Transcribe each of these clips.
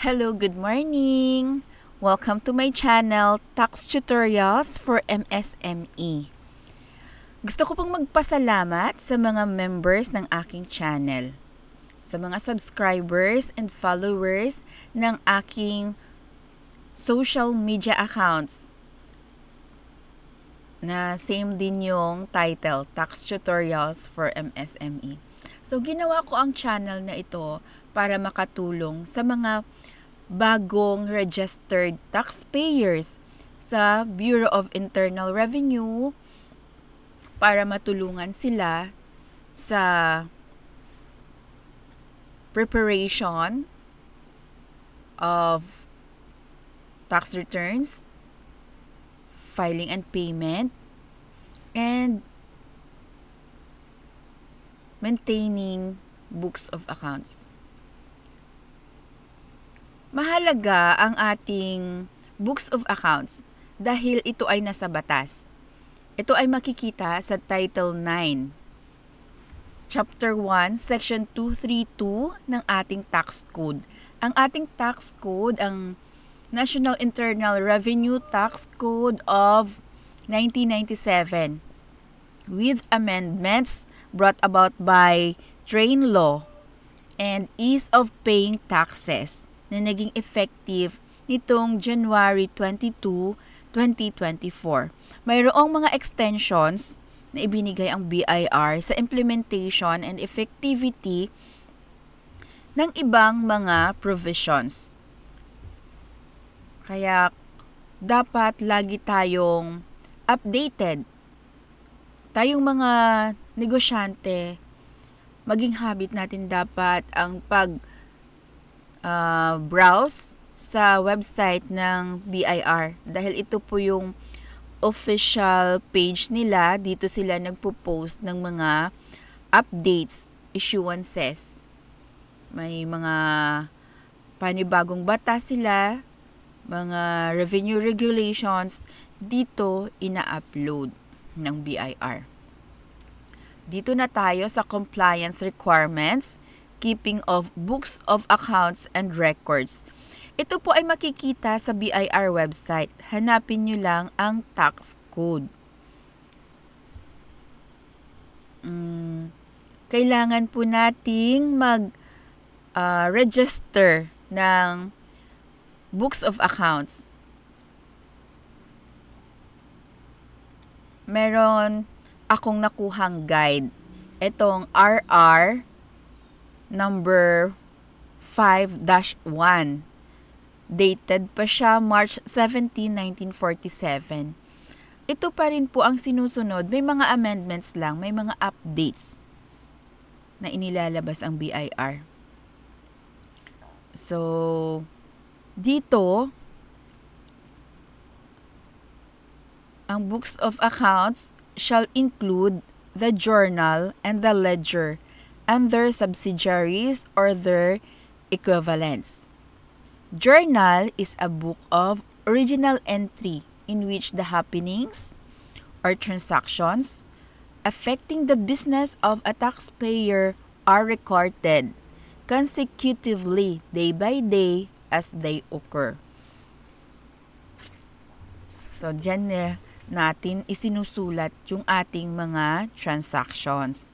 Hello, good morning! Welcome to my channel, Tax Tutorials for MSME. Gusto ko pong magpasalamat sa mga members ng aking channel, sa mga subscribers and followers ng aking social media accounts na same din yung title, Tax Tutorials for MSME. So, ginawa ko ang channel na ito para makatulong sa mga bagong registered taxpayers sa Bureau of Internal Revenue para matulungan sila sa preparation of tax returns, filing and payment, and maintaining books of accounts. Mahalaga ang ating books of accounts dahil ito ay nasa batas. Ito ay makikita sa Title 9, Chapter 1, Section 232 ng ating tax code. Ang ating tax code, ang National Internal Revenue Tax Code of 1997 with amendments brought about by Train Law and Ease of Paying Taxes na naging effective nitong January 22, 2024. Mayroong mga extensions na ibinigay ang BIR sa implementation and effectivity ng ibang mga provisions. Kaya dapat lagi tayong updated. Tayong mga negosyante, maging habit natin dapat ang browse sa website ng BIR dahil ito po yung official page nila. Dito sila nagpo-post ng mga updates, issuances. May mga panibagong batas sila, mga revenue regulations, dito ina-upload ng BIR. Dito na tayo sa compliance requirements, keeping of books of accounts and records. Ito po ay makikita sa BIR website. Hanapin nyo lang ang tax code. Kailangan po nating mag-register ng books of accounts. Meron akong nakuhang guide. Itong RR number 5-1. Dated pa siya March 17, 1947. Ito pa rin po ang sinusunod. May mga amendments lang, may mga updates na inilalabas ang BIR. So, dito, ang books of accounts shall include the journal and the ledger and their subsidiaries or their equivalents. Journal is a book of original entry in which the happenings or transactions affecting the business of a taxpayer are recorded consecutively day by day as they occur. So, dyan natin isinusulat yung ating mga transactions.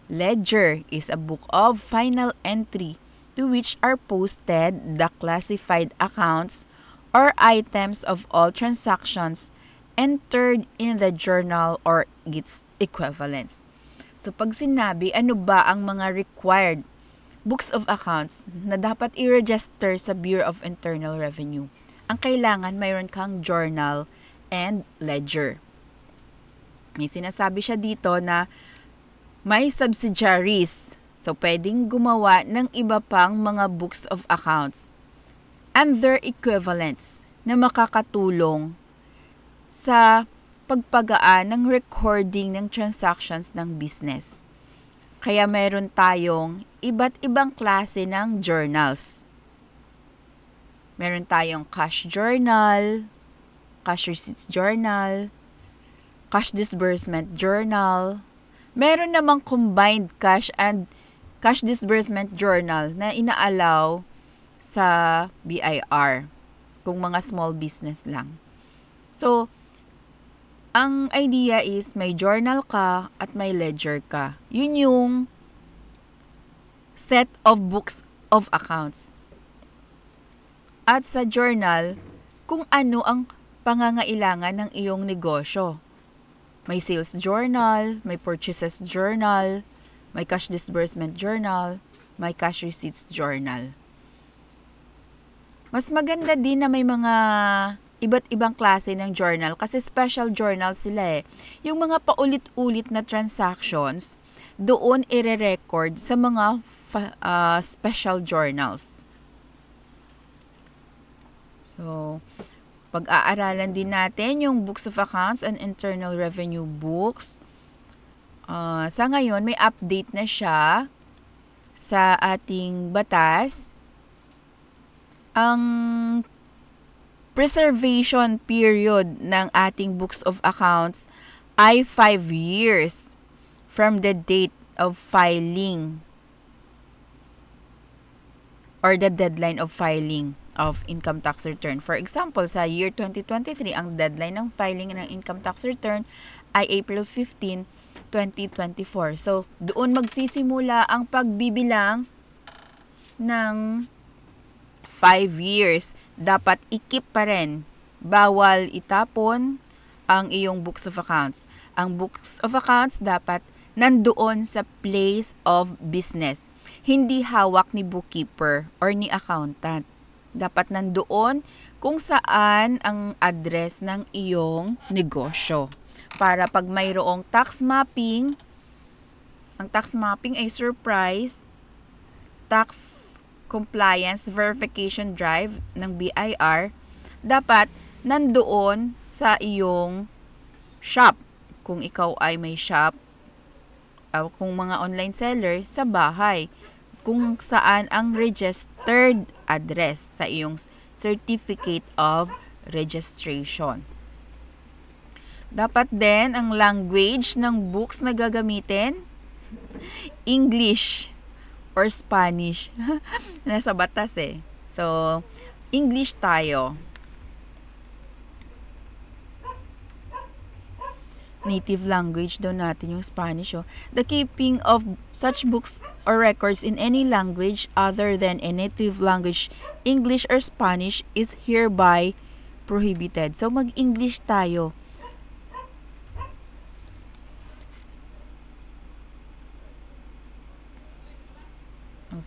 Ledger is a book of final entry to which are posted the classified accounts or items of all transactions entered in the journal or its equivalents. So pag sinabi, ano ba ang mga required books of accounts na dapat i-register sa Bureau of Internal Revenue? Ang kailangan, mayroon kang journal and ledger. May sinasabi siya dito na may subsidiaries. So, pwedeng gumawa ng iba pang mga books of accounts and their equivalents na makakatulong sa pagpagaan ng recording ng transactions ng business. Kaya meron tayong iba't ibang klase ng journals. Meron tayong cash journal, cash receipts journal, cash disbursement journal. Meron namang combined cash and cash disbursement journal na inaalaw sa BIR kung mga small business lang. So, ang idea is may journal ka at may ledger ka. Yun yung set of books of accounts. At sa journal, kung ano ang pangangailangan ng iyong negosyo. May sales journal, may purchases journal, may cash disbursement journal, may cash receipts journal. Mas maganda din na may mga iba't ibang klase ng journal kasi special journal sila eh. Yung mga paulit-ulit na transactions, doon ire-record sa mga special journals. So, pag-aaralan din natin yung books of accounts and internal revenue books. Sa ngayon, may update na siya sa ating batas. Ang preservation period ng ating books of accounts ay 5 years from the date of filing or the deadline of filing of income tax return. For example, sa year 2023, ang deadline ng filing ng income tax return ay April 15, 2024. So, doon magsisimula ang pagbibilang ng 5 years. Dapat i-keep pa rin. Bawal itapon ang iyong books of accounts. Ang books of accounts dapat nandoon sa place of business. Hindi hawak ni bookkeeper or ni accountant. Dapat nandoon kung saan ang address ng iyong negosyo. Para pag mayroong tax mapping, ang tax mapping ay surprise, tax compliance verification drive ng BIR, dapat nandoon sa iyong shop. Kung ikaw ay may shop, kung mga online seller, sa bahay. Kung saan ang registered address sa iyong certificate of registration. Dapat din ang language ng books na gagamitin, English or Spanish. Nasa batas eh. So, English tayo. Native language daw natin yung Spanish. Oh. The keeping of such books or records in any language other than a native language, English or Spanish, is hereby prohibited. So, mag-English tayo.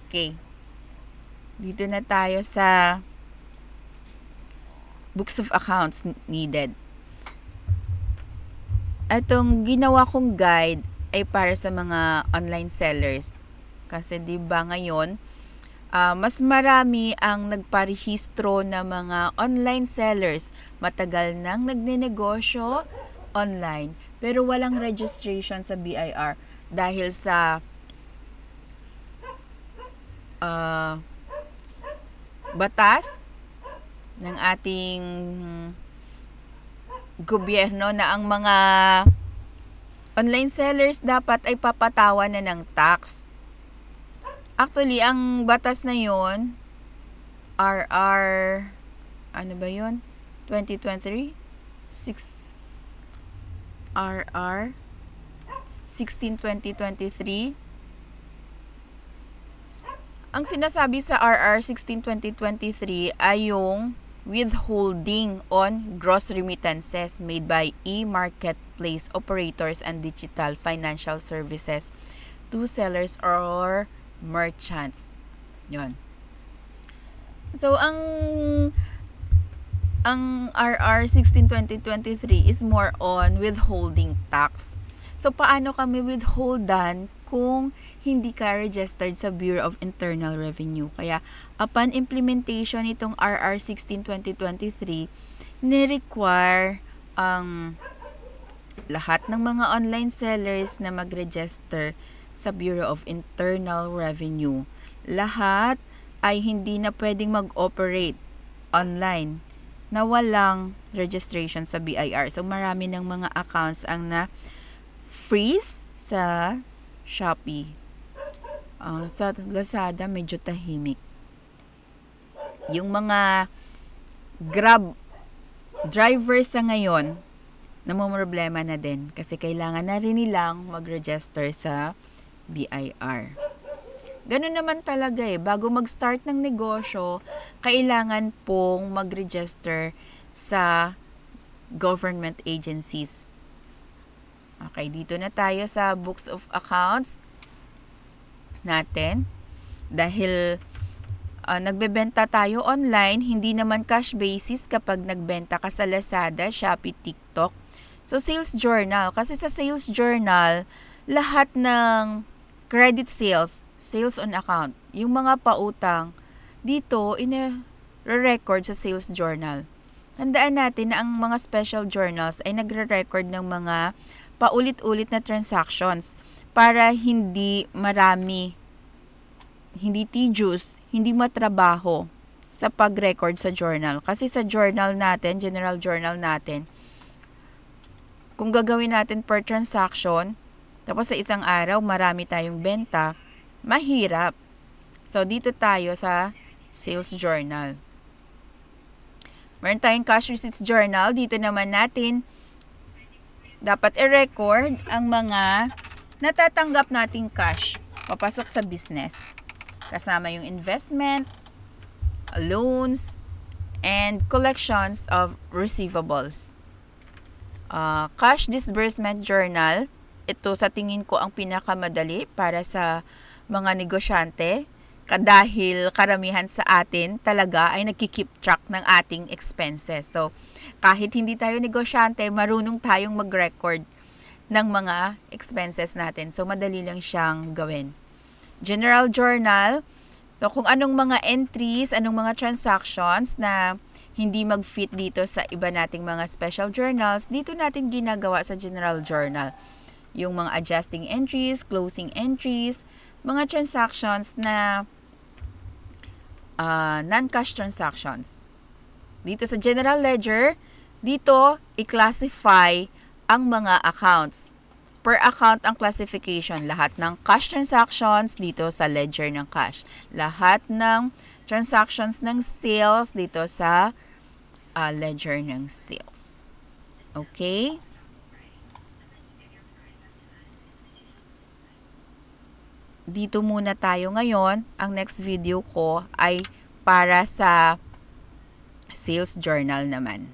Okay. Dito na tayo sa books of accounts needed. Itong ginawa kong guide ay para sa mga online sellers. Kasi 'di ba ngayon, mas marami ang nagparehistro na mga online sellers. Matagal nang nagnenegosyo online, pero walang registration sa BIR dahil sa batas ng ating gobyerno na ang mga online sellers dapat ay papatawan na ng tax. Actually, ang batas na yon, RR, ano ba yun? 2023? RR 16-2023. Ang sinasabi sa RR 16-2023 ay yung withholding on gross remittances made by e-marketplace operators and digital financial services to sellers or merchants. Yon. So, ang RR 16-2023 is more on withholding tax. So, paano kami withholdan kung hindi ka registered sa Bureau of Internal Revenue? Kaya, upon implementation itong RR 16-2023, ni-require ang lahat ng mga online sellers na mag-register sa Bureau of Internal Revenue. Lahat ay hindi na pwedeng mag-operate online na walang registration sa BIR. So, marami ng mga accounts ang na-freeze sa Shopee. Sa Lazada, medyo tahimik. Yung mga Grab drivers sa ngayon, namumroblema na din kasi kailangan na rin nilang mag-register sa BIR. Ganun naman talaga bago mag-start ng negosyo, kailangan pong mag-register sa government agencies. Okay, dito na tayo sa books of accounts natin. Dahil nagbebenta tayo online, hindi naman cash basis kapag nagbenta ka sa Lazada, Shopee, TikTok. So, sales journal. Kasi sa sales journal, lahat ng credit sales, sales on account, yung mga pautang, dito, ina-record sa sales journal. Tandaan natin na ang mga special journals ay nagre-record ng mga paulit-ulit na transactions para hindi marami, hindi tedious, hindi matrabaho sa pag-record sa journal. Kasi sa journal natin, general journal natin, kung gagawin natin per transaction, tapos sa isang araw marami tayong benta, mahirap. So, dito tayo sa sales journal. Meron tayong cash receipts journal. Dito naman natin dapat i-record ang mga natatanggap nating cash papasok sa business. Kasama yung investment, loans, and collections of receivables. Cash disbursement journal. Ito sa tingin ko ang pinakamadali para sa mga negosyante dahil karamihan sa atin talaga ay nagki-keep track ng ating expenses. So, kahit hindi tayo negosyante, marunong tayong mag-record ng mga expenses natin. So, madali lang siyang gawin. General journal. So, kung anong mga entries, anong mga transactions na hindi mag-fit dito sa iba nating mga special journals, dito natin ginagawa sa general journal. Yung mga adjusting entries, closing entries, mga transactions na non-cash transactions. Dito sa general ledger, dito i-classify ang mga accounts. Per account ang classification. Lahat ng cash transactions dito sa ledger ng cash. Lahat ng transactions ng sales dito sa ledger ng sales. Okay? Dito muna tayo ngayon. Ang next video ko ay para sa sales journal naman.